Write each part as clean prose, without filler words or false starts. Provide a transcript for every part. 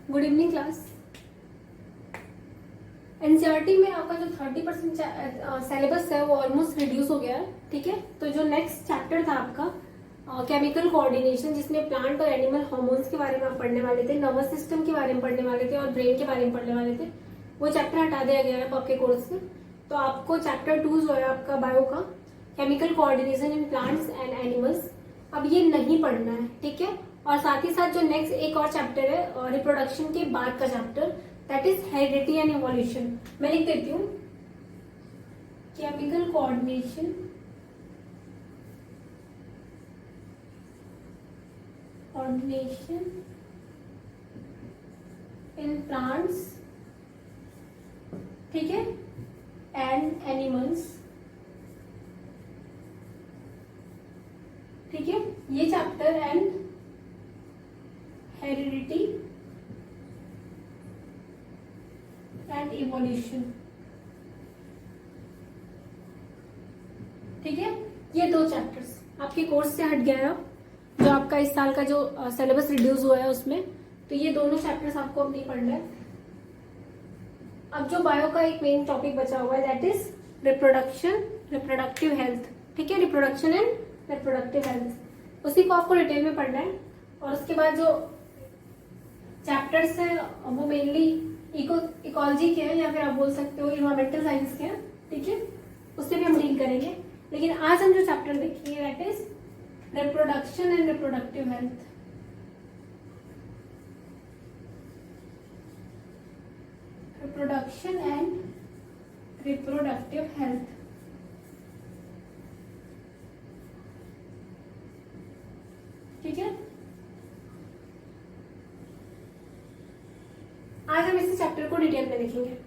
Good evening class. NCERT में आपका जो 30% सिलेबस है वो ऑलमोस्ट रिड्यूस हो गया है। ठीक है, तो जो नेक्स्ट चैप्टर था आपका केमिकल कोऑर्डिनेशन, जिसमें प्लांट और एनिमल हार्मोन्स के बारे में आप पढ़ने वाले थे, नर्वस सिस्टम के बारे में पढ़ने वाले थे और ब्रेन के बारे में पढ़ने वाले थे, वो चैप्टर हटा दिया गया है आपके कोर्स से। तो आपको चैप्टर 2 जो है आपका बायो का chemical coordination in plants and animals, अब ये नहीं पढ़ना है। ठीक है, और साथ ही साथ जो नेक्स्ट एक और चैप्टर है रिप्रोडक्शन के बाद का chapter, that is heredity and evolution. मैं लिख देती हूँ केमिकल कोऑर्डिनेशन इन प्लांट्स, ठीक है, एंड एनिमल्स। ठीक है, ये chapter and heredity and evolution. ठीक है, ये दो चैप्टर्स आपके कोर्स से हट गया है, जो आपका इस साल का जो सिलेबस रिड्यूस हुआ है उसमें। तो ये दोनों चैप्टर्स आपको अब नहीं पढ़ना है। अब जो बायो का एक मेन टॉपिक बचा हुआ है, that is reproduction, reproductive health. ठीक है, रिप्रोडक्शन एंड रिप्रोडक्टिव हेल्थ, उसी को आपको डिटेल में पढ़ना है। और उसके बाद जो चैप्टर्स हैं वो मेनली इकोलॉजी के हैं, या फिर आप बोल सकते हो इन्वायरमेंटल साइंस के हैं। ठीक है, उससे भी हम डील करेंगे। लेकिन आज हम जो चैप्टर देखेंगे that is reproduction and reproductive health. Reproduction and reproductive health. ठीक है, आज हम इस चैप्टर को डिटेल में देखेंगे।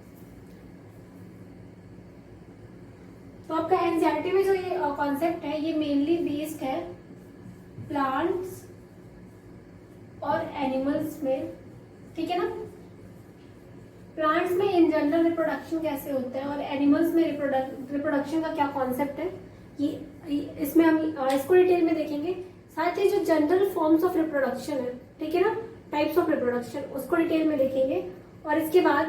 तो आपका एनसीईआरटी में जो ये कॉन्सेप्ट है, ये मेनली बेस्ड है प्लांट्स और एनिमल्स में। ठीक है ना, प्लांट्स में इन जनरल रिप्रोडक्शन कैसे होता है और एनिमल्स में रिप्रोडक्शन का क्या कॉन्सेप्ट है, ये इसमें हम इसको डिटेल में देखेंगे। साथ ही जो जनरल फॉर्म्स ऑफ रिप्रोडक्शन है, ठीक है ना, टाइप्स ऑफ रिप्रोडक्शन, उसको डिटेल में देखेंगे। और इसके बाद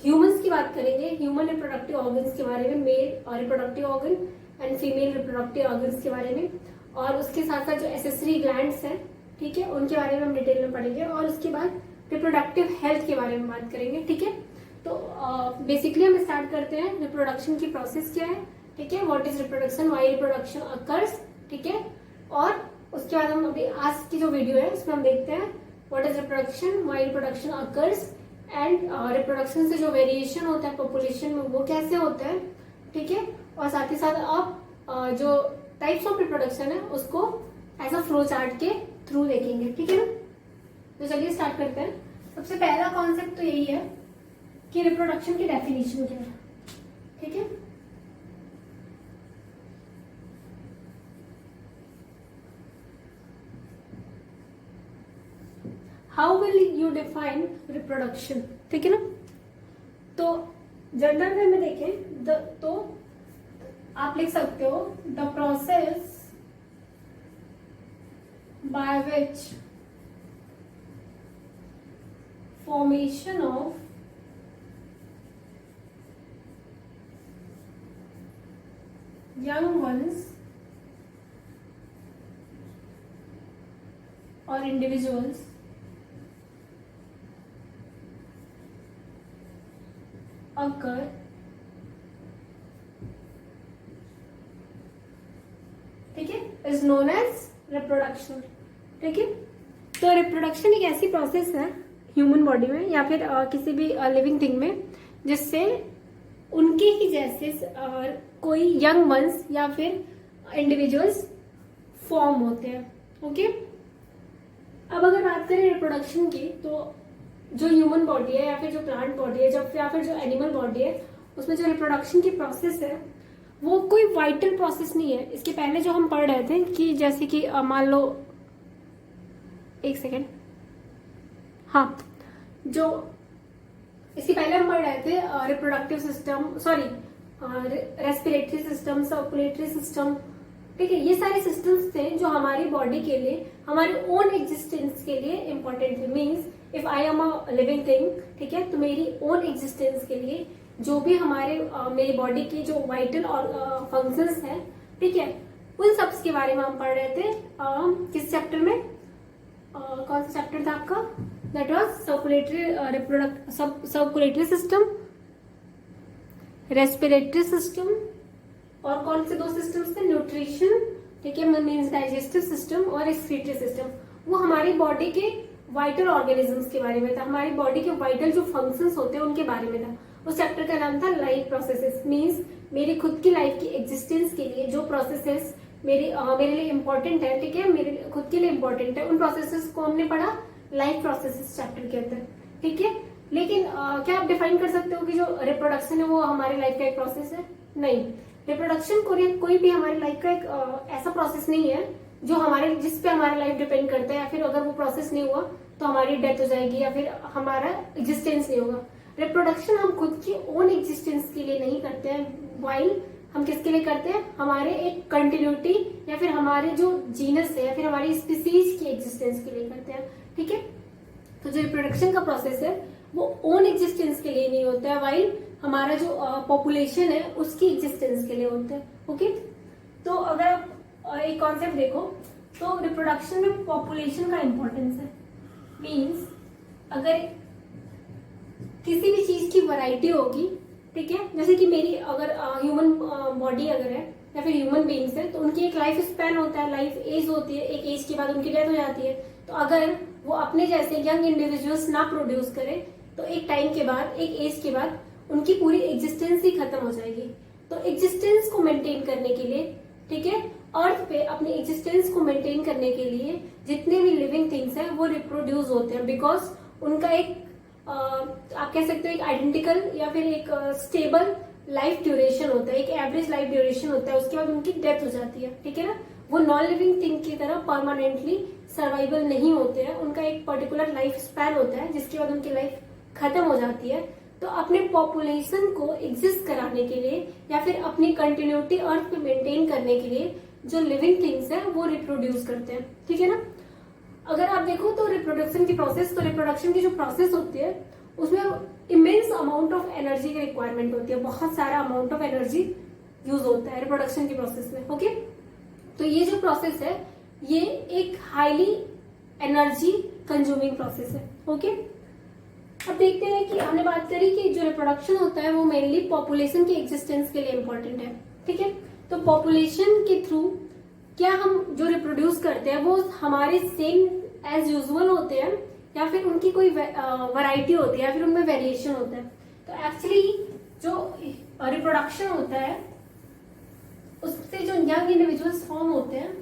ह्यूमंस की बात करेंगे, ह्यूमन रिप्रोडक्टिव ऑर्गन्स के बारे में, male reproductive organ and female reproductive organs के बारे में। और उसके साथ साथ जो एसेसरी ग्लैंड्स हैं, ठीक है, उनके बारे में हम डिटेल में पढ़ेंगे। और उसके बाद रिप्रोडक्टिव हेल्थ के बारे में बात करेंगे। ठीक है, तो बेसिकली हम स्टार्ट करते हैं। रिप्रोडक्शन की प्रोसेस क्या है, ठीक है, what is reproduction, why reproduction occurs. ठीक है, और उसके बाद हम अभी आज की जो वीडियो है उसमें हम देखते हैं what is reproduction, why reproduction occurs and reproduction से जो वेरिएशन होता है पॉपुलेशन में वो कैसे होता है। ठीक है, और साथ ही साथ आप जो टाइप्स ऑफ रिप्रोडक्शन है उसको एज अ फ्लो चार्ट के थ्रू देखेंगे। ठीक है ना, तो चलिए स्टार्ट करते हैं। सबसे पहला कॉन्सेप्ट तो यही है कि रिप्रोडक्शन की डेफिनेशन क्या है। ठीक है, how will you define reproduction. ठीक है ना, तो जनरल वे में देखें तो आप लिख सकते हो the process by which formation of young ones or individuals occur ठीक है, is known as reproduction। ठीक है, तो रिप्रोडक्शन एक ऐसी प्रोसेस है ह्यूमन बॉडी में या फिर किसी भी लिविंग थिंग में, जिससे उनके ही जैसे कोई यंग वंस या फिर इंडिविजुअल्स फॉर्म होते हैं। ओके, अब अगर बात करें रिप्रोडक्शन की, तो जो ह्यूमन बॉडी है या फिर जो प्लांट बॉडी है या फिर जो एनिमल बॉडी है, उसमें जो रिप्रोडक्शन की प्रोसेस है वो कोई वाइटल प्रोसेस नहीं है। इसके पहले जो हम पढ़ रहे थे कि जैसे कि मान लो, एक सेकेंड, हाँ, जो इसके पहले हम पढ़ रहे थे reproductive system, sorry respiratory system, circulatory system, ठीक है। ये सारे सिस्टम्स थे जो हमारी बॉडी के लिए, हमारे ओन एग्जिस्टेंस के लिए इंपॉर्टेंट थे। Means if I am a living thing, ठीक है, तो मेरी ओन एग्जिस्टेंस के लिए जो भी हमारे मेरी बॉडी की जो वाइटल और फंक्शंस हैं, ठीक है, उन सब के बारे में हम पढ़ रहे थे। किस चैप्टर में, कौन सा चैप्टर था आपका? That was circulatory circulatory system, respiratory system, और कौन से 2 सिस्टम्स थे? न्यूट्रिशन, ठीक है, मीन्स डाइजेस्टिव सिस्टम, और एक्सक्रीटरी सिस्टम। वो हमारी बॉडी के वाइटल ऑर्गेनिजम्स के बारे में था, हमारी बॉडी के वाइटल जो फंक्शंस होते हैं उनके बारे में था। उस चैप्टर का नाम था लाइफ प्रोसेसेस। मीन्स मेरी खुद की लाइफ की एग्जिस्टेंस के लिए जो प्रोसेसेस मेरे लिए इंपॉर्टेंट है, ठीक है, मेरे खुद के लिए इंपॉर्टेंट है, उन प्रोसेसेस को हमने पढ़ा लाइफ प्रोसेसेस चैप्टर के अंदर, ठीक है। लेकिन क्या आप डिफाइन कर सकते हो कि जो रिप्रोडक्शन है वो हमारी लाइफ का एक प्रोसेस है? नहीं, रिप्रोडक्शन कोई भी हमारी लाइफ का एक ऐसा प्रोसेस नहीं है जो जिस पे हमारा लाइफ डिपेंड करता है, या फिर अगर वो प्रोसेस नहीं हुआ तो हमारी डेथ हो जाएगी या फिर हमारा एग्जिस्टेंस नहीं होगा। रिप्रोडक्शन हम खुद की ओन एग्जिस्टेंस के लिए नहीं करते हैं, वाइल हम किसके लिए करते हैं? हमारे एक कंटिन्यूटी या फिर हमारे जो जीनस है या फिर हमारी स्पीसीज की एग्जिस्टेंस के लिए करते हैं, ठीक है। तो जो रिप्रोडक्शन का प्रोसेस है वो ओन एग्जिस्टेंस के लिए नहीं होता है, वाइल हमारा जो पॉपुलेशन है उसकी एग्जिस्टेंस के लिए होता है, ओके। तो अगर आप एक कॉन्सेप्ट देखो तो रिप्रोडक्शन में पॉपुलेशन का इंपॉर्टेंस है। मीन्स अगर किसी भी चीज की वैरायटी होगी, ठीक है, जैसे कि मेरी अगर ह्यूमन बॉडी अगर है या फिर ह्यूमन बीइंग्स है तो उनकी एक लाइफ स्पैन होता है, लाइफ एज होती है, एक एज के बाद उनकी डेथ हो जाती है। तो अगर वो अपने जैसे यंग इंडिविजुअल्स ना प्रोड्यूस करे तो एक टाइम के बाद, एक एज के बाद उनकी पूरी एग्जिस्टेंस ही खत्म हो जाएगी। तो एग्जिस्टेंस को मेंटेन करने के लिए, ठीक है, अर्थ पे अपनी एग्जिस्टेंस को मेंटेन करने के लिए जितने भी लिविंग थिंग्स हैं वो रिप्रोड्यूस होते हैं, बिकॉज उनका एक आप कह सकते हो एक आइडेंटिकल या फिर एक स्टेबल लाइफ ड्यूरेशन होता है, एक एवरेज लाइफ ड्यूरेशन होता है, उसके बाद उनकी डेथ हो जाती है, ठीक है ना। वो नॉन लिविंग थिंग की तरह परमानेंटली सर्वाइवल नहीं होते हैं, उनका एक पर्टिकुलर लाइफ स्पैन होता है जिसके बाद उनकी लाइफ खत्म हो जाती है। तो अपने पॉपुलेशन को एग्जिस्ट कराने के लिए या फिर अपनी कंटिन्यूटी अर्थ पे मेंटेन करने के लिए जो लिविंग थिंग्स है वो रिप्रोड्यूस करते हैं, ठीक है ना। अगर आप देखो तो रिप्रोडक्शन की प्रोसेस, तो रिप्रोडक्शन की जो प्रोसेस होती है उसमें इमेंस अमाउंट ऑफ एनर्जी की रिक्वायरमेंट होती है, बहुत सारा अमाउंट ऑफ एनर्जी यूज होता है रिप्रोडक्शन की प्रोसेस में, ओके। तो ये जो प्रोसेस है ये एक हाईली एनर्जी कंज्यूमिंग प्रोसेस है, ओके। अब देखते हैं कि हमने बात करी कि जो रिप्रोडक्शन होता है वो मेनली पॉपुलेशन की एग्जिस्टेंस के लिए इंपॉर्टेंट है, ठीक है। तो पॉपुलेशन के थ्रू क्या हम जो रिप्रोड्यूस करते हैं वो हमारे सेम एज यूजुअल होते हैं या फिर उनकी कोई वैरायटी होती है या फिर उनमें वेरिएशन होता है। तो एक्चुअली जो रिप्रोडक्शन होता है उससे जो यंग इंडिविजुअल्स फॉर्म होते हैं,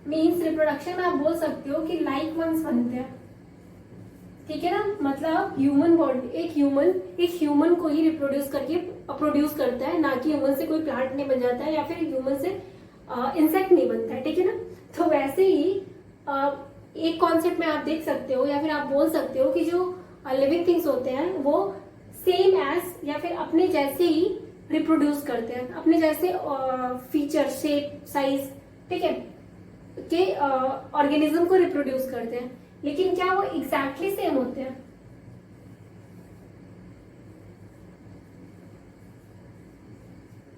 मीन्स रिप्रोडक्शन में आप बोल सकते हो कि लाइक वंस बनते हैं, ठीक है ना। मतलब ह्यूमन बॉडी, एक ह्यूमन को ही रिप्रोड्यूस करके प्रोड्यूस करता है, ना कि ह्यूमन से कोई प्लांट नहीं बन जाता है या फिर ह्यूमन से इंसेक्ट नहीं बनता है, ठीक है ना। तो वैसे ही एक कॉन्सेप्ट में आप देख सकते हो या फिर आप बोल सकते हो कि जो लिविंग थिंग्स होते हैं वो सेम एज या फिर अपने जैसे ही रिप्रोड्यूस करते हैं, अपने जैसे फीचर, शेप, साइज, ठीक है, के ऑर्गेनिज्म को रिप्रोड्यूस करते हैं। लेकिन क्या वो एग्जैक्टली सेम होते हैं?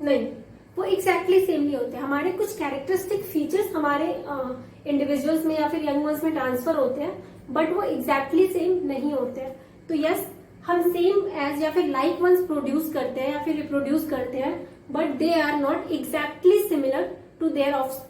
नहीं, वो एग्जैक्टली सेम नहीं होते। हमारे कुछ कैरेक्टरिस्टिक फीचर्स हमारे इंडिविजुअल्स में या फिर यंग वंस में ट्रांसफर होते हैं, बट वो एग्जैक्टली सेम नहीं होते हैं। तो यस, हम सेम एज या फिर लाइक वंस प्रोड्यूस करते हैं या फिर रिप्रोड्यूस करते हैं, but they are not exactly similar to their of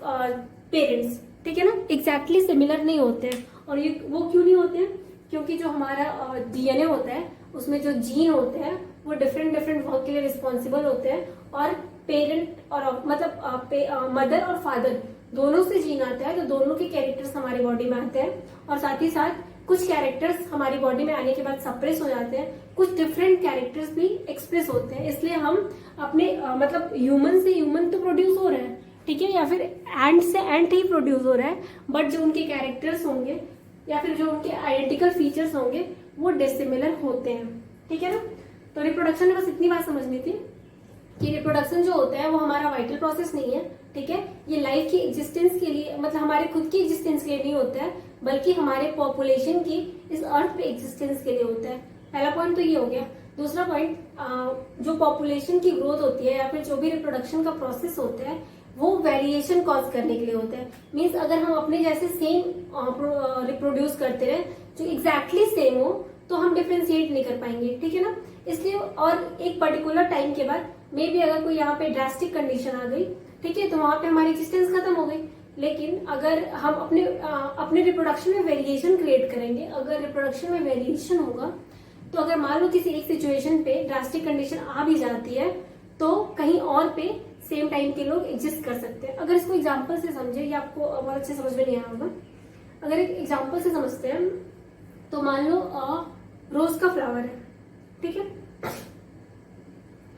parents, ठीक है ना। एग्जैक्टली सिमिलर नहीं होते हैं। और ये वो क्यों नहीं होते हैं? क्योंकि जो हमारा डीएनए होता है उसमें जो जीन होते हैं वो डिफरेंट वर्क के लिए रिस्पॉन्सिबल होते हैं, और पेरेंट और मतलब मदर और फादर दोनों से जीन आता है, तो दोनों के कैरेक्टर्स हमारी बॉडी में आते हैं, और साथ ही साथ कुछ कैरेक्टर्स हमारी बॉडी में आने के बाद सप्रेस हो जाते हैं, कुछ डिफरेंट कैरेक्टर्स भी एक्सप्रेस होते हैं। इसलिए हम अपने मतलब ह्यूमन से ह्यूमन तो प्रोड्यूस हो रहे हैं, ठीक है, या फिर एंट से एंट ही प्रोड्यूस हो रहा है, बट जो उनके कैरेक्टर्स होंगे या फिर जो उनके आइडेंटिकल फीचर्स होंगे वो डिसिमिलर होते हैं, ठीक है ना। तो रिप्रोडक्शन में बस इतनी बात समझनी थी कि रिप्रोडक्शन जो होता है वो हमारा वाइटल प्रोसेस नहीं है, ठीक है। ये लाइफ की एग्जिस्टेंस के लिए, मतलब हमारे खुद की एग्जिस्टेंस के लिए नहीं होता है, बल्कि हमारे पॉपुलेशन की इस अर्थ पे एग्जिस्टेंस के लिए होता है। पहला पॉइंट तो ये हो गया। दूसरा पॉइंट, जो पॉपुलेशन की ग्रोथ होती है या फिर जो भी रिप्रोडक्शन का प्रोसेस होता है वो वेरिएशन कॉज करने के लिए होता है। मीन्स अगर हम अपने जैसे सेम रिप्रोड्यूस करते रहे जो एग्जैक्टली सेम हो तो हम डिफ्रेंशिएट नहीं कर पाएंगे, ठीक है ना। इसलिए और एक पर्टिकुलर टाइम के बाद मे बी अगर कोई यहाँ पे ड्रास्टिक कंडीशन आ गई, ठीक है, तो वहां पे हमारी एग्जिस्टेंस खत्म हो गई। लेकिन अगर हम अपने रिप्रोडक्शन में वेरिएशन क्रिएट करेंगे, अगर रिप्रोडक्शन में वेरिएशन होगा तो अगर मान लो किसी एक सिचुएशन पे ड्रास्टिक कंडीशन आ भी जाती है तो कहीं और पे सेम टाइम के लोग एग्जिस्ट कर सकते हैं। अगर इसको एग्जांपल से समझे, ये आपको बहुत अच्छे समझ में नहीं आया होगा, अगर एक एग्जांपल से समझते हैं तो मान लो रोज का फ्लावर है, ठीक है।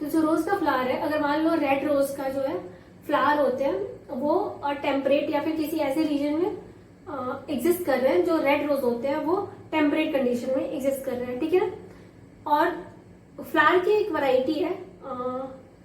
तो जो रोज का फ्लावर है, अगर मान लो रेड रोज का जो है फ्लावर होते हैं वो टेम्परेट या फिर किसी ऐसे रीजन में एग्जिस्ट कर रहे हैं, जो रेड रोज होते हैं वो टेम्परेट कंडीशन में एग्जिस्ट कर रहे हैं, ठीक है ना। और फ्लावर की एक वैरायटी है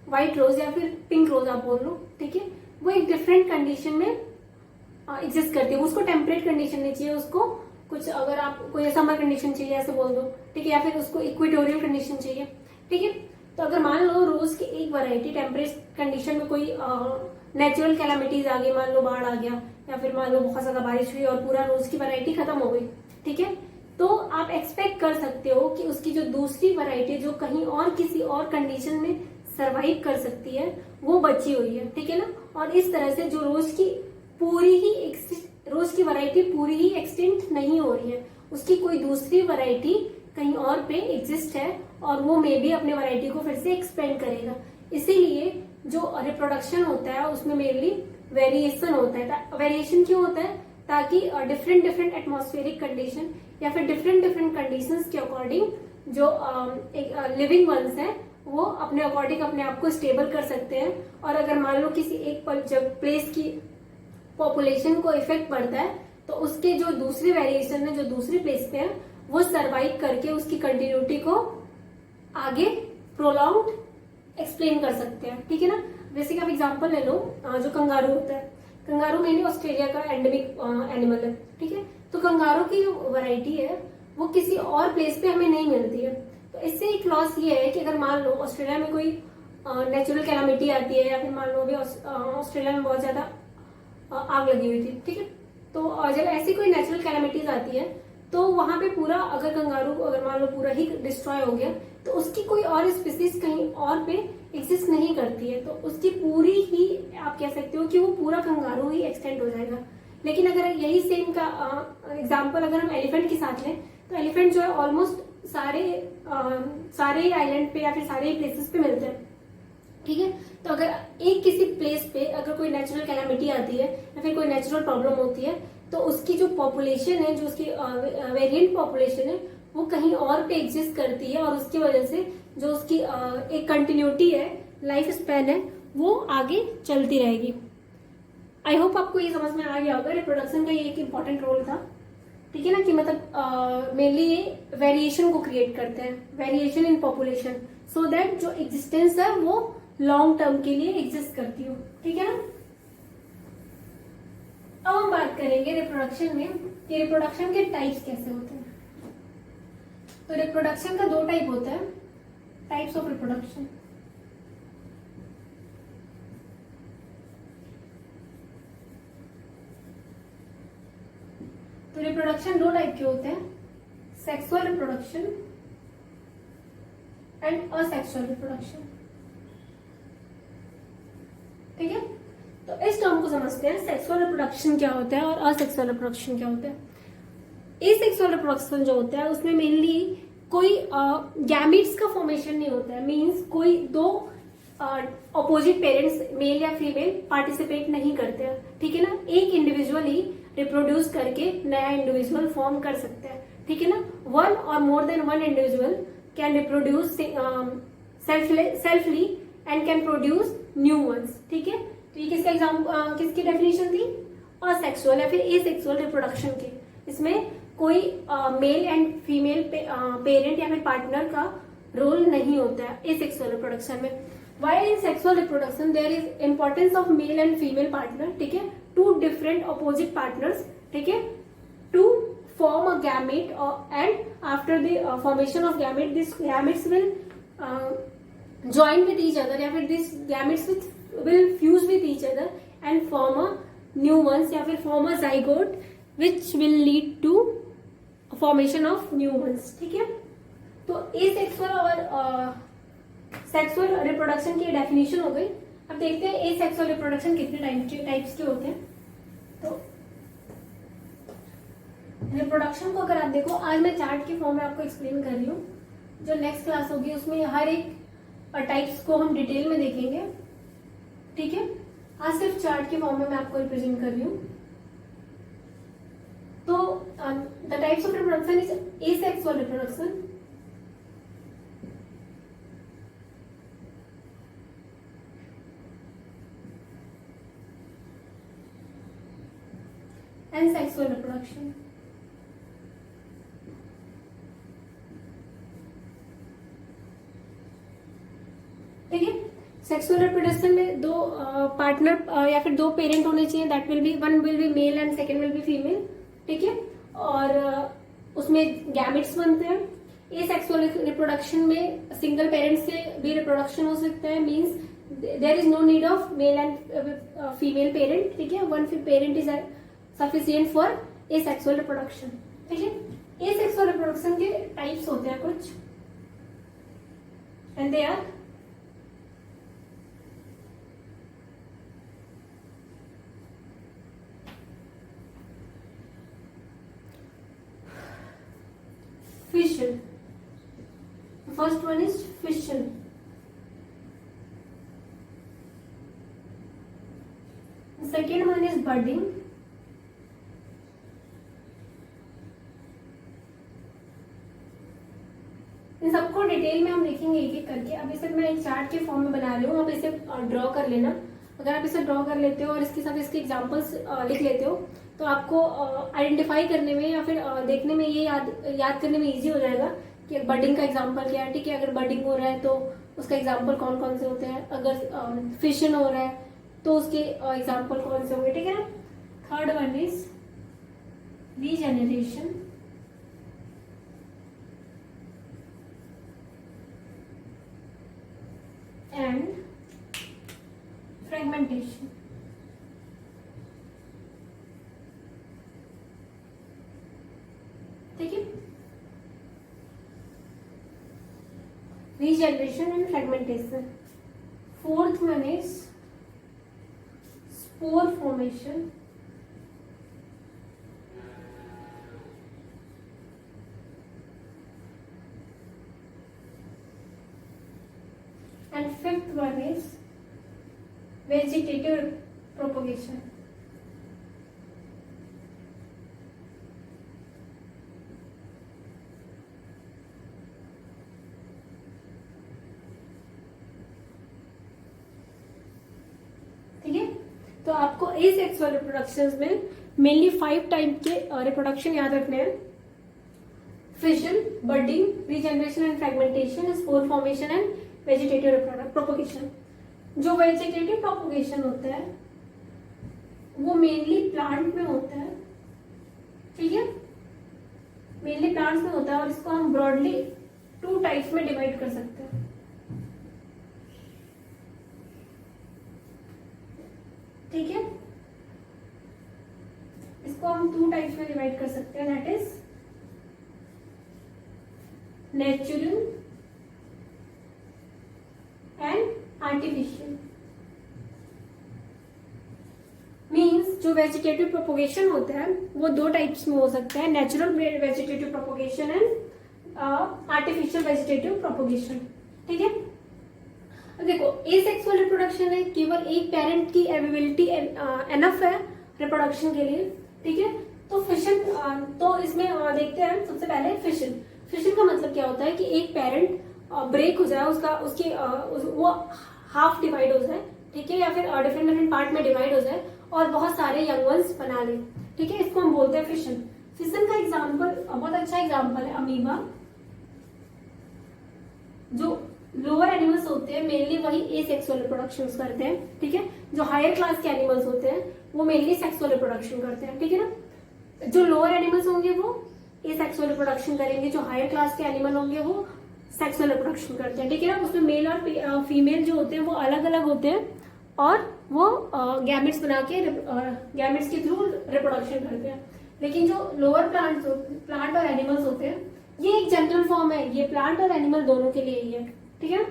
व्हाइट रोज या फिर पिंक रोज आप बोल लो, ठीक है, वो एक डिफरेंट कंडीशन में एग्जिस्ट करती है। उसको टेम्परेट कंडीशन नहीं चाहिए, उसको कुछ अगर आप कोई समर कंडीशन चाहिए ऐसे बोल दो, ठीक है, या फिर उसको इक्वेटोरियल कंडीशन चाहिए, ठीक है। तो अगर मान लो रोज की एक वैरायटी टेम्परेट कंडीशन में कोई नेचुरल कैलामिटीज आ गई, मान लो बाढ़ आ गया या फिर मान लो बहुत ज्यादा बारिश हुई और पूरा रोज की वैरायटी खत्म हो गई, ठीक है, तो आप एक्सपेक्ट कर सकते हो कि उसकी जो दूसरी वैरायटी जो कहीं और किसी और कंडीशन में सरवाइव कर सकती है वो बची हुई है, ठीक है ना। और इस तरह से जो रोज की वैरायटी पूरी ही एक्सटेंट नहीं हो रही है, उसकी कोई दूसरी वैरायटी कहीं और पे एग्जिस्ट है और वो मे भी अपने वैरायटी को फिर से एक्सपेंड करेगा। इसीलिए जो रिप्रोडक्शन होता है उसमें मेनली वेरिएशन होता है। वेरिएशन क्यों होता है? ताकि डिफरेंट एटमॉस्फेरिक कंडीशन या फिर डिफरेंट कंडीशंस के अकॉर्डिंग जो लिविंग वंस हैं वो अपने अकॉर्डिंग अपने आप को स्टेबल कर सकते हैं। और अगर मान लो किसी एक प्लेस की पॉपुलेशन को इफेक्ट पड़ता है तो उसके जो दूसरे वेरिएशन है जो दूसरी प्लेस पे है वो सरवाइव करके उसकी कंटिन्यूटी को आगे प्रोलॉन्ग एक्सप्लेन कर सकते हैं, ठीक है ना। जैसे कि आप एग्जांपल ले लो, जो कंगारू होता है, कंगारू मेनली ऑस्ट्रेलिया का एंडेमिक एनिमल है, ठीक है। तो कंगारू की जो वैरायटी है वो किसी और प्लेस पे हमें नहीं मिलती है। तो इससे एक लॉस ये है कि अगर मान लो ऑस्ट्रेलिया में कोई नेचुरल कैलामिटी आती है या फिर मान लो अभी ऑस्ट्रेलिया में बहुत ज्यादा आग लगी हुई थी, ठीक है, तो जब ऐसी कोई नेचुरल कैलामिटीज आती है तो वहां पे पूरा अगर कंगारू अगर मान लो पूरा ही डिस्ट्रॉय हो गया तो उसकी कोई और स्पीसीज कहीं और पे एग्जिस्ट नहीं करती है, तो उसकी पूरी ही आप कह सकते हो कि वो पूरा कंगारू ही एक्सटेंड हो जाएगा। लेकिन अगर यही सेम का एग्जांपल अगर हम एलिफेंट के साथ लें तो एलिफेंट जो है ऑलमोस्ट सारे आइलैंड पे या फिर सारे प्लेसेस पे मिलते हैं, ठीक है। तो अगर एक किसी प्लेस पे अगर कोई नेचुरल कैलामिटी आती है या फिर कोई नेचुरल प्रॉब्लम होती है तो उसकी जो पॉपुलेशन है, जो उसकी वेरिएंट पॉपुलेशन है वो कहीं और पे एग्जिस्ट करती है और उसकी वजह से जो उसकी एक कंटिन्यूटी है, लाइफ स्पैन है, वो आगे चलती रहेगी। आई होप आपको ये समझ में आ गया होगा रिप्रोडक्शन का ये एक इम्पोर्टेंट रोल था, ठीक है ना, कि मतलब मेनली ये वेरिएशन को क्रिएट करते हैं, variation in population, so that जो एग्जिस्टेंस है वो लॉन्ग टर्म के लिए एग्जिस्ट करती हो, ठीक है ना। अब हम बात करेंगे रिप्रोडक्शन में कि रिप्रोडक्शन के टाइप्स कैसे होते हैं। तो रिप्रोडक्शन का 2 टाइप होता है, टाइप्स ऑफ रिप्रोडक्शन। तो रिप्रोडक्शन 2 टाइप के होते हैं, sexual reproduction and asexual reproduction, ठीक है। तो इस टर्म को समझते हैं, सेक्सुअल रिप्रोडक्शन क्या होता है और असेक्सुअल रिप्रोडक्शन क्या होता है। एसेक्सुअल रिप्रोडक्शन जो होता है उसमें मेनली कोई गैमीट्स का फॉर्मेशन नहीं होता है, मींस कोई 2 अपोजिट पेरेंट्स मेल या फीमेल पार्टिसिपेट नहीं करते हैं, ठीक है ना। एक इंडिविजुअल ही रिप्रोड्यूस करके नया इंडिविजुअल फॉर्म कर सकता है, ठीक है ना। 1 और more than 1 individual can reproduce selfly and can produce new ones, ठीक है। तो ये किसकी डेफिनेशन थी? असेक्सुअल या फिर एसेक्सुअल रिप्रोडक्शन की। इसमें कोई मेल एंड फीमेल पेरेंट या फिर पार्टनर का रोल नहीं होता है एसेक्सुअल रिप्रोडक्शन में। While in sexual reproduction there is importance of male and female partner, ठीक है, two different opposite partners, ठीक है, to form a gamete, and after the formation of gamete, these gametes will join with each other, या फिर these gametes will fuse with each other and form a new ones, या फिर form a zygote which will lead to formation of new ones, ठीक है। तो asexual और sexual reproduction की definition हो गई। अब देखते हैं एसेक्सुअल रिप्रोडक्शन कितने टाइप्स के होते हैं। तो रिप्रोडक्शन को अगर आप देखो, आज मैं चार्ट के फॉर्म में आपको एक्सप्लेन कर रही हूँ, जो नेक्स्ट क्लास होगी उसमें हर एक टाइप्स को हम डिटेल में देखेंगे, ठीक है। आज सिर्फ चार्ट के फॉर्म में मैं आपको रिप्रेजेंट कर रही हूँ। तो the types of reproduction is asexual reproduction, and sexual reproduction. ठीक है, सेक्सुअल रिप्रोडक्शन में दो पार्टनर या फिर दो पेरेंट होने चाहिए, that will be, one will be male and second will be female, ठीक है। और उसमें गैमेट्स बनते हैं। ये सेक्सुअल रिप्रोडक्शन में सिंगल पेरेंट से भी रिप्रोडक्शन हो सकता है, means there is no need of male and female parent, ठीक है। One parent is sufficient for asexual reproduction, ठीक है। एसेक्सुअल रिप्रोडक्शन के टाइप्स होते हैं कुछ, and they are fission. The first one is fission. The second one is budding. इन सबको detail में हम देखेंगे एक एक करके। अब इसे मैं एक चार्ट के फॉर्म में बना रही हूँ, आप इसे ड्रॉ कर लेना। अगर आप इसे ड्रॉ कर लेते हो और इसके साथ इसके एग्जांपल्स लिख लेते हो तो आपको आइडेंटिफाई करने में या फिर देखने में ये याद करने में इजी हो जाएगा कि बडिंग का एग्जांपल क्या है, ठीक है। अगर बडिंग हो रहा है तो उसका एग्जांपल कौन कौन से होते हैं, अगर फिशन हो रहा है तो उसके एग्जांपल कौन से होंगे, ठीक है ना। Third one is regeneration, and fragmentation, ठीक है। Regeneration and fragmentation. Fourth one is spore formation, and fifth one is vegetative propagation. ठीक है, तो आपको एसेक्सुअल रिप्रोडक्शन में मेनली 5 टाइप के रिप्रोडक्शन याद रखने हैं। Fission, budding, regeneration and fragmentation, spore formation and vegetative propagation. जो वेजिटेटिव प्रोपोगेशन होता है वो मेनली प्लांट में होता है, ठीक है, मेनली प्लांट्स में होता है और इसको हम ब्रॉडली 2 टाइप्स में डिवाइड कर सकते हैं, ठीक है। इसको हम 2 टाइप्स में डिवाइड कर सकते हैं, that is natural and artificial. Means जो वेजिटेटिव प्रोपोगेशन होता है वो 2 टाइप्स में हो सकता है, natural vegetative propagation and artificial vegetative propagation, ठीक है। अब देखो, एसेक्सुअल रिप्रोडक्शन है, केवल एक पेरेंट की अवेलेबिलिटी एनफ है रिप्रोडक्शन के लिए, ठीक है। तो फिशन, तो इसमें देखते हैं सबसे पहले फिशन। फिशन का मतलब क्या होता है कि एक पेरेंट ब्रेक हो जाए, वो हाफ डिवाइड हो जाए, ठीक है, या फिर डिफरेंट डिफरेंट पार्ट में डिवाइड हो जाए और बहुत सारे यंग वंस बना ले, ठीक है। इसको हम बोलते हैं फिशन। फिशन का एग्जांपल, बहुत अच्छा एग्जांपल है अमीबा, जो लोअर एनिमल्स होते हैं मेनली वही एसेक्सुअल रिप्रोडक्शन करते हैं, ठीक है। जो हायर क्लास के एनिमल्स होते हैं वो मेनली सेक्सुअल रिप्रोडक्शन करते हैं, ठीक है ना। जो लोअर एनिमल्स होंगे वो एसेक्सुअल रिप्रोडक्शन करेंगे, जो हायर क्लास के एनिमल होंगे वो सेक्सुअल रिप्रोडक्शन करते हैं, ठीक है ना। उसमें मेल और फीमेल जो होते हैं वो अलग अलग होते हैं और वो गैमेट्स बना के गैमेट्स के थ्रू रिप्रोडक्शन करते हैं। लेकिन जो लोअर प्लांट और एनिमल्स होते हैं ये एक जनरल फॉर्म है, ये प्लांट और एनिमल दोनों के लिए ही है, ठीक है।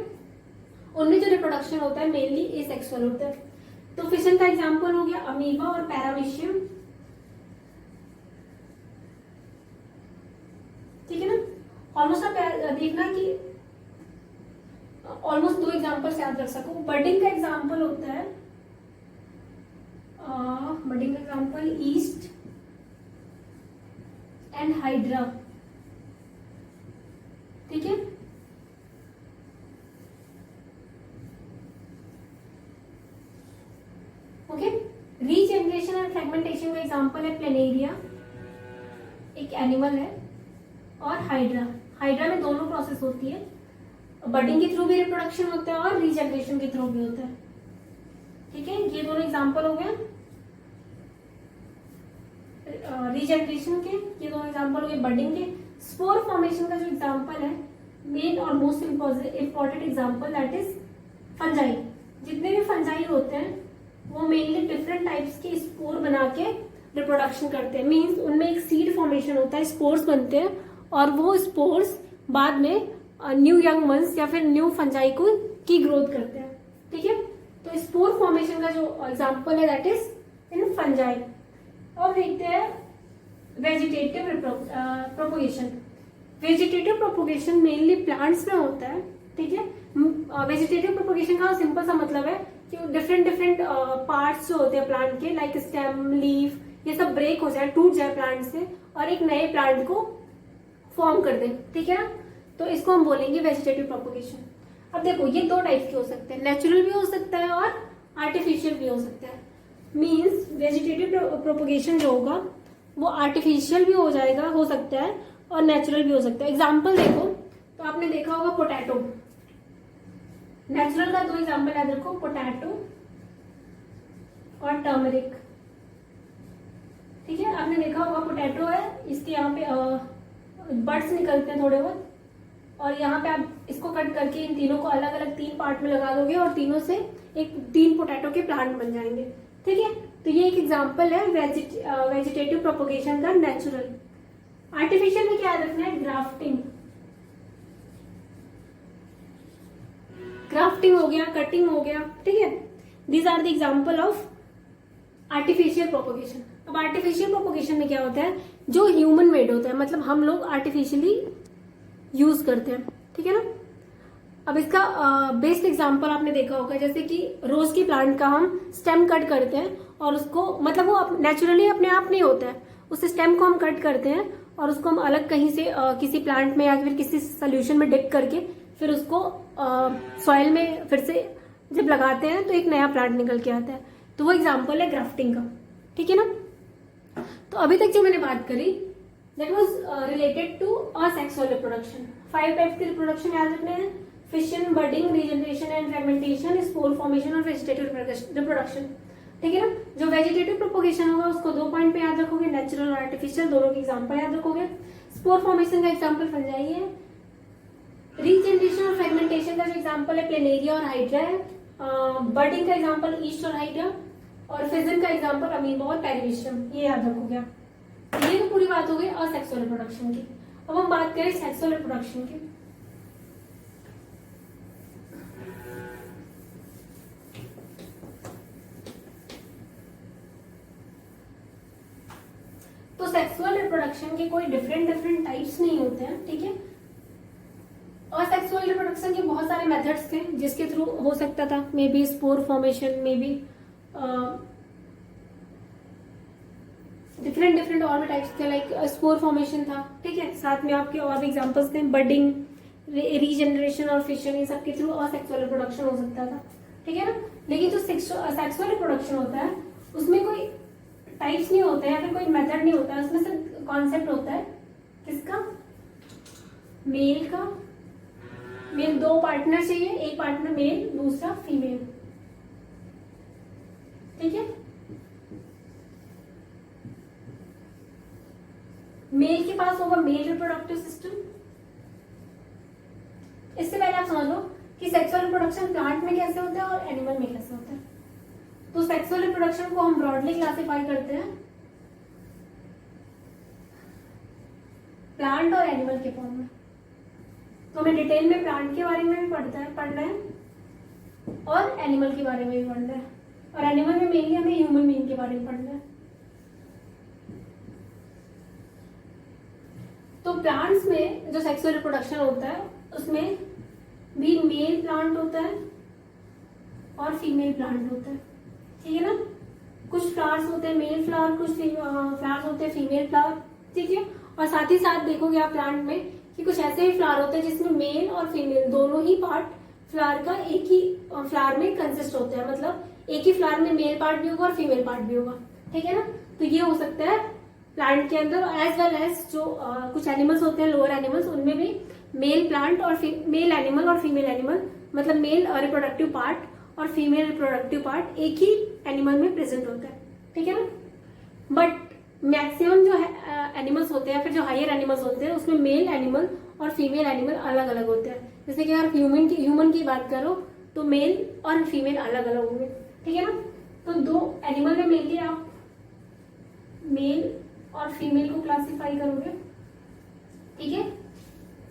उनमें जो रिप्रोडक्शन होता है मेनली एसेक्सुअल होता है। तो फिशन का एग्जांपल हो गया अमीबा और पैरामीशियम, ठीक है ना। ऑलमोस्ट आप देखना कि ऑलमोस्ट 2 एग्जांपल्स याद रख सको। बर्डिंग का एग्जांपल होता है बर्डिंग का एग्जांपल ईस्ट एंड हाइड्रा, ठीक है। ओके, रीजनरेशन एंड फ्रेगमेंटेशन का एग्जांपल है प्लेनेरिया, एक एनिमल है, और हाइड्रा। हाइड्रा में दोनों प्रोसेस होती है, बर्डिंग के थ्रू भी रिप्रोडक्शन होता है और रीजनरेशन के थ्रू भी होता है, ठीक है। ये दोनों एग्जांपल हो गए रीजनरेशन के, ये दोनों एग्जांपल हो गए बर्डिंग के। स्पोर फॉर्मेशन का जो एग्जांपल है मेन और most important example that is fungi. जितने भी फंजाई होते हैं वो मेनली डिफरेंट टाइप्स के स्पोर बना के रिप्रोडक्शन करते हैं। मीन्स उनमें एक सीड फॉर्मेशन होता है, स्पोर्स बनते हैं और वो स्पोर्स बाद में न्यू यंग वंस या फिर न्यू फंजाई को की ग्रोथ करते हैं, ठीक है। तो स्पोर फॉर्मेशन का जो एग्जांपल है दैट इज इन फंजाई। अब देखते हैं vegetative propagation. Vegetative propagation mainly plants में होता है, ठीक है। वेजिटेटिव प्रोपोगेशन का सिंपल सा मतलब है कि डिफरेंट पार्ट्स जो होते हैं प्लांट के, लाइक स्टेम, लीफ, ये सब ब्रेक हो जाए, टूट जाए प्लांट से और एक नए प्लांट को फॉर्म कर दें, ठीक है ना। तो इसको हम बोलेंगे वेजिटेटिव प्रोपोगेशन। अब देखो ये 2 टाइप के हो सकते हैं, नेचुरल भी हो सकता है और आर्टिफिशियल भी हो सकता है। मीन्स वेजिटेटिव प्रोपोगेशन जो होगा वो आर्टिफिशियल भी हो जाएगा, हो सकता है, और नेचुरल भी हो सकता है। एग्जाम्पल देखो तो आपने देखा होगा पोटैटो, नेचुरल का 2 एग्जाम्पल याद रखो, पोटैटो और टर्मरिक, ठीक है। आपने देखा होगा पोटैटो है, इसके यहाँ पे बड्स निकलते हैं थोड़े बहुत, और यहाँ पे आप इसको कट करके इन तीनों को अलग अलग 3 पार्ट में लगा दोगे और तीनों से 3 पोटैटो के प्लांट बन जाएंगे, ठीक है। तो ये एक एग्जांपल है वेजिटेटिव प्रोपोगेशन का नेचुरल। आर्टिफिशियल में क्या याद रखना है, ग्राफ्टिंग। ग्राफ्टिंग हो गया, कटिंग हो गया, ठीक है। These are the example of artificial propagation. अब आर्टिफिशियल प्रोपोगेशन में क्या होता है, जो ह्यूमन मेड होता है, मतलब हम लोग आर्टिफिशियली यूज करते हैं, ठीक है ना। अब इसका बेस्ट एग्जांपल आपने देखा होगा, जैसे कि रोज की प्लांट का हम स्टेम कट करते हैं और उसको, मतलब वो नेचुरली अपने आप नहीं होता है, उस स्टेम को हम कट करते हैं और उसको हम अलग कहीं से किसी प्लांट में या फिर किसी सोल्यूशन में डिप करके फिर उसको सॉइल में फिर से जब लगाते हैं तो एक नया प्लांट निकल के आता है। तो वो एग्जाम्पल है ग्राफ्टिंग का, ठीक है ना। तो अभी तक जो मैंने बात करी that was related to asexual reproduction. 5 types के रिप्रोडक्शन याद रखने हैं, fission, budding, regeneration and fragmentation, spore formation और वेजिटेटिव रिप्रोडक्शन, ठीक है ना। जो वेजिटेटिव प्रोपोगेशन होगा उसको 2 पॉइंट पे याद रखोगे, नेचुरल और आर्टिफिशियल, दोनों के एग्जांपल याद रखोगे। स्पोर फॉर्मेशन का एग्जांपल फंजाई है, रीजनरेशन और फ्रेगमेंटेशन का जो एग्जांपल है प्लेनेरिया और हाइड्रा है, बर्डिंग का एग्जांपल ईस्ट और हाइड्रा, और फिजन का एग्जांपल अमीबा और पैरामीशियम, ये याद रखोगे। ये तो पूरी बात हो गई असेक्सुअल रिप्रोडक्शन की। अब हम बात करें सेक्सुअल रिप्रोडक्शन की। तो सेक्सुअल रिप्रोडक्शन के कोई डिफरेंट टाइप्स नहीं होते हैं, ठीक है। असेक्सुअल रिप्रोडक्शन के बहुत सारे मेथड्स थे जिसके थ्रू हो सकता था, may be spore formation, may be different और भी टाइप्स थे, लाइक स्पोर फॉर्मेशन था, ठीक है। साथ में आपके और भी एग्जांपल्स थे, बर्डिंग, रीजनरेशन और फिशन, इन सब के थ्रू असेक्सुअल रिप्रोडक्शन हो सकता था, ठीक है ना। लेकिन जो सेक्सुअल रिप्रोडक्शन होता है उसमें कोई टाइप्स नहीं होते हैं या फिर कोई मेथड नहीं होता है, उसमें सिर्फ कॉन्सेप्ट होता है किसका, मेल का मेल, दो पार्टनर चाहिए, एक पार्टनर मेल दूसरा फीमेल, ठीक है। मेल के पास होगा मेल रिप्रोडक्टिव सिस्टम। इससे पहले आप समझ लो कि सेक्सुअल रिप्रोडक्शन प्लांट में कैसे होता है और एनिमल में कैसे होता है। तो सेक्सुअल रिप्रोडक्शन को हम ब्रॉडली क्लासिफाई करते हैं प्लांट और एनिमल के फॉर्म में। तो हमें डिटेल में प्लांट के बारे में भी पढ़ना है और एनिमल के बारे में भी पढ़ना है, और एनिमल में मेनली हमें ह्यूमन बीइंग के बारे में पढ़ना है। तो प्लांट्स में जो सेक्सुअल रिप्रोडक्शन होता है उसमें भी मेल प्लांट होता है और फीमेल प्लांट होता है, ठीक है ना। कुछ फ्लावर्स होते हैं मेल फ्लावर, कुछ फ्लावर्स होते हैं फीमेल फ्लावर, ठीक है। और साथ ही साथ देखोगे आप प्लांट में कि कुछ ऐसे भी फ्लावर होते हैं जिसमें मेल और फीमेल दोनों ही पार्ट फ्लावर का एक ही फ्लावर में कंसिस्ट होता है, मतलब एक ही फ्लावर में मेल पार्ट भी होगा और फीमेल पार्ट भी होगा, ठीक है ना। तो ये हो सकता है प्लांट के अंदर, एज वेल एज जो कुछ एनिमल्स होते हैं लोअर एनिमल्स, उनमें भी मेल प्लांट और मेल एनिमल और फीमेल एनिमल, मतलब मेल रिप्रोडक्टिव पार्ट और फीमेल रिप्रोडक्टिव पार्ट एक ही एनिमल में प्रेजेंट होता है, ठीक है ना। बट मैक्सिमम जो एनिमल्स होते हैं, फिर जो हायर एनिमल्स होते हैं, उसमें मेल एनिमल और फीमेल एनिमल अलग अलग होते हैं। जैसे कि अगर ह्यूमन की बात करो तो मेल और फीमेल अलग अलग होंगे, ठीक है ना। तो दो एनिमल में मेनली आप मेल और फीमेल को क्लासिफाई करोगे, ठीक है।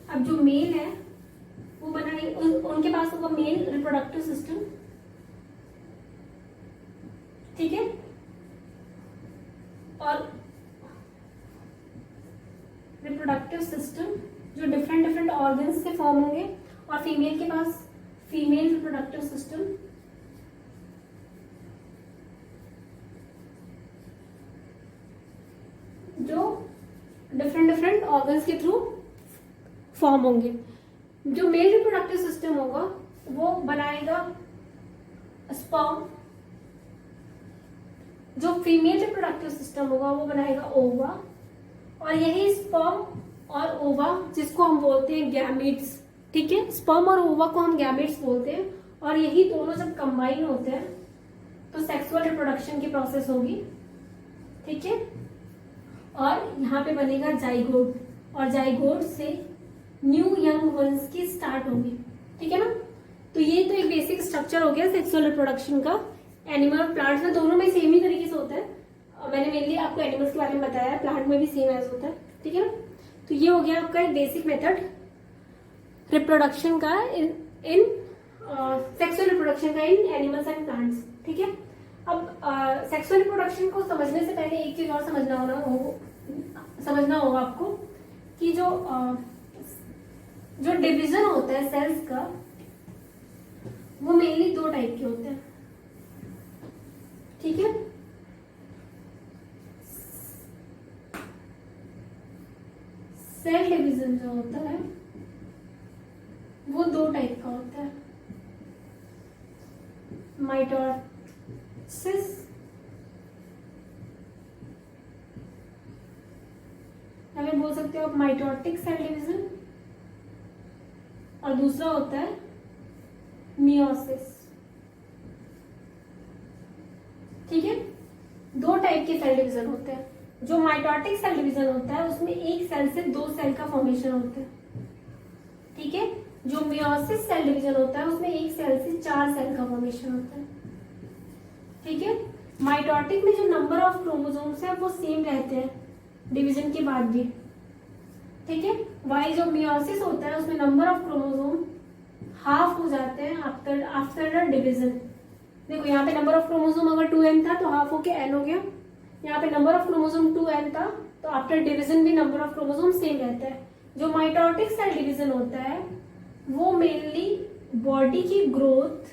अब जो मेल है वो उनके पास होगा मेल रिप्रोडक्टिव सिस्टम, ठीक है। और रिप्रोडक्टिव सिस्टम जो डिफरेंट ऑर्गन्स से फॉर्म होंगे, और फीमेल के पास फीमेल रिप्रोडक्टिव सिस्टम जो डिफरेंट ऑर्गन्स के थ्रू फॉर्म होंगे। जो मेल रिप्रोडक्टिव सिस्टम होगा वो बनाएगा स्पर्म, जो फीमेल रिप्रोडक्टिव सिस्टम होगा वो बनाएगा ओवा, और यही स्पर्म और ओवा जिसको हम बोलते हैं गैमेट्स, ठीक है। स्पर्म और ओवा को हम गैमेट्स बोलते हैं, और यही दोनों जब कंबाइन होते हैं तो सेक्सुअल रिप्रोडक्शन की प्रोसेस होगी, ठीक है। और यहाँ पे बनेगा जाइगोट, और जाइगोट से न्यू यंग वंस की स्टार्ट होगी, ठीक है ना। तो ये तो एक बेसिक स्ट्रक्चर हो गया सेक्सुअल रिप्रोडक्शन का। एनिमल और प्लांट्स में दोनों में सेम ही तरीके से होता है, और मैंने मेनली आपको एनिमल्स के बारे में बताया, प्लांट में भी सेम एज होता है, ठीक है ना। तो ये हो गया आपका एक बेसिक मेथड रिप्रोडक्शन का इन सेक्सुअल रिप्रोडक्शन का इन एनिमल्स एंड प्लांट्स, ठीक है। अब सेक्सुअल रिप्रोडक्शन को समझने से पहले एक चीज और समझना होगा आपको कि जो डिवीजन होता है सेल्स का वो मेनली दो टाइप के होते हैं, ठीक है। सेल डिवीजन जो होता है वो दो टाइप का होता है, माइटोसिस या फिर बोल सकते हो आप माइटोटिक सेल डिवीजन, और दूसरा होता है मियोसिस, ठीक है। दो टाइप के सेल डिवीजन होते हैं। जो माइटोटिक सेल डिवीजन होता है उसमें एक सेल से दो सेल का फॉर्मेशन होता है, ठीक है। जो मियोसिस सेल डिवीजन होता है उसमें एक सेल से चार सेल का फॉर्मेशन होता है, ठीक है। माइटोटिक में जो नंबर ऑफ क्रोमोसोम्स है वो सेम रहते हैं डिवीजन के बाद भी, ठीक है। वाइल जो मियोसिस होता है उसमें नंबर ऑफ क्रोमोसोम हाफ हो जाते हैं आफ्टर द डिवीजन। देखो यहाँ पे नंबर ऑफ क्रोमोसोम अगर 2n था तो हाफ होके n हो गया, यहाँ पे नंबर ऑफ क्रोमोसोम 2n था तो आफ्टर डिवीजन भी नंबर ऑफ क्रोमोसोम सेम रहता है। जो माइटोटिक सेल डिवीजन होता है वो मेनली बॉडी की ग्रोथ,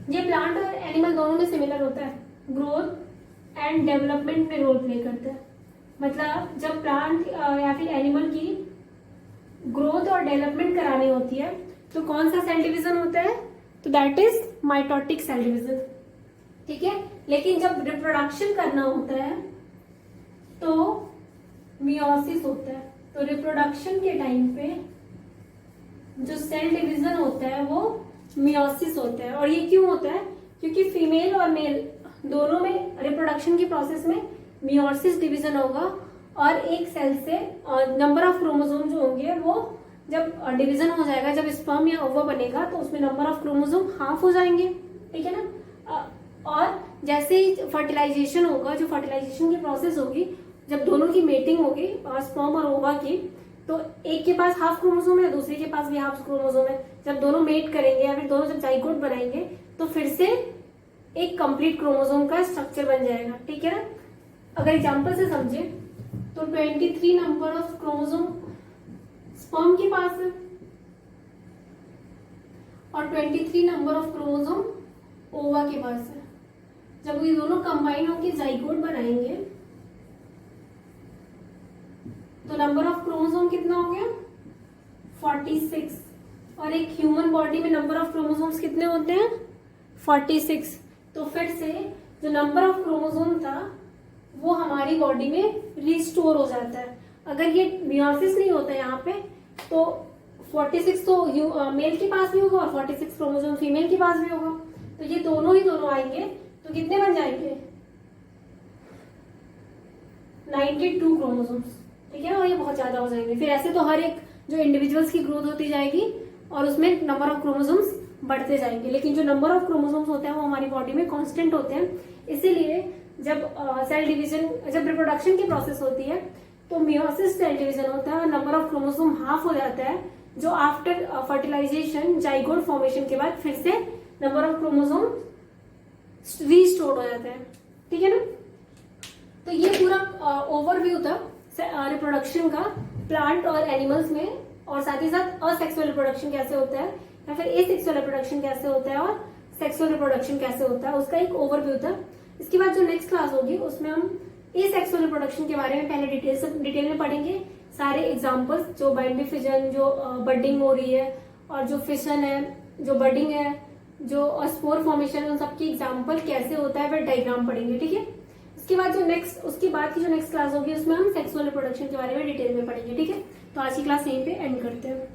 ये प्लांट और एनिमल दोनों में सिमिलर होता है, ग्रोथ एंड डेवलपमेंट में रोल प्ले करता है। मतलब जब प्लांट या फिर एनिमल की ग्रोथ और डेवलपमेंट करानी होती है तो कौन सा सेल डिवीजन होता है, तो that is mitotic cell division, ठीक है। लेकिन जब रिप्रोडक्शन करना होता है तो मियोसिस होता है। तो रिप्रोडक्शन के टाइम पे जो सेल डिवीजन होता है वो मियोसिस होता है। और ये क्यों होता है? क्योंकि फीमेल और मेल दोनों में रिप्रोडक्शन की प्रोसेस में मियोसिस डिवीजन होगा और एक सेल से नंबर ऑफ क्रोमोसोम जो होंगे वो जब डिवीजन हो जाएगा, जब स्पर्म या ओवा बनेगा तो उसमें नंबर ऑफ क्रोमोसोम हाफ हो जाएंगे, ठीक है ना। और जैसे ही फर्टिलाइजेशन होगा, जो फर्टिलाइजेशन की प्रोसेस होगी, जब दोनों की मेटिंग होगी स्पर्म और ओवा की, तो एक के पास हाफ क्रोमोसोम है, दूसरे के पास भी हाफ क्रोमोसोम है। जब दोनों मेट करेंगे या फिर दोनों जब जाइगोट बनाएंगे तो फिर से एक कंप्लीट क्रोमोसोम का स्ट्रक्चर बन जाएगा, ठीक है ना। अगर एग्जांपल से समझे तो 23 नंबर ऑफ क्रोमोसोम स्पर्म के पास है और 23 नंबर ऑफ क्रोमोसोम ओवा के पास है। जब ये दोनों कंबाइन होकर जाइगोट बनाएंगे तो नंबर ऑफ क्रोमोसोम कितना हो गया? 46। और एक ह्यूमन बॉडी में नंबर ऑफ क्रोमोसोम्स कितने होते हैं? 46। तो फिर से जो नंबर ऑफ क्रोमोसोम था वो हमारी बॉडी में रिस्टोर हो जाता है। अगर ये मियोसिस नहीं होता यहाँ पे तो 46 तो मेल के पास भी होगा और 46 क्रोमोसोम फीमेल के पास भी होगा। तो ये दोनों ही दोनों आएंगे तो कितने बन जाएंगे? 92 क्रोमोसोम्स, ठीक है। और ये बहुत ज्यादा हो जाएंगे। फिर ऐसे तो हर एक जो इंडिविजुअल्स की ग्रोथ होती जाएगी और उसमें नंबर ऑफ क्रोमोसोम्स बढ़ते जाएंगे, लेकिन जो नंबर ऑफ क्रोमोसोम्स होते हैं वो हमारी बॉडी में कांस्टेंट होते हैं। इसीलिए जब सेल डिवीजन, जब रिप्रोडक्शन की प्रोसेस होती है तो मियोसिस सेल डिवीजन होता है और नंबर ऑफ क्रोमोसोम हाफ हो जाता है, जो आफ्टर फर्टिलाइजेशन जाइगोट फॉर्मेशन के बाद फिर से नंबर ऑफ क्रोमोसोम रीस्टोर हो जाता है, ठीक है ना। तो ये पूरा ओवरव्यू था रिप्रोडक्शन का प्लांट और एनिमल्स में, और साथ ही साथ असेक्सुअल रिप्रोडक्शन कैसे होता है या फिर एसेक्सुअल रिप्रोडक्शन कैसे होता है और सेक्सुअल रिप्रोडक्शन कैसे होता है, उसका एक ओवरव्यू था। इसके बाद जो नेक्स्ट क्लास होगी उसमें हम एसेक्सुअल रिप्रोडक्शन के बारे में पहले डिटेल में पढ़ेंगे। सारे एग्जांपल्स, जो बाइनरी फिजन, जो बडिंग हो रही है, और जो फिशन है, जो बडिंग है, जो स्पोर फॉर्मेशन, उन सबकी एग्जांपल कैसे होता है, फिर डायग्राम पढ़ेंगे, ठीक है। उसके बाद उसकी बाद की जो नेक्स्ट क्लास होगी उसमें हम सेक्सुअल रिप्रोडक्शन के बारे में डिटेल में पढ़ेंगे, ठीक है। तो आज की क्लास यहीं पे एंड करते हैं।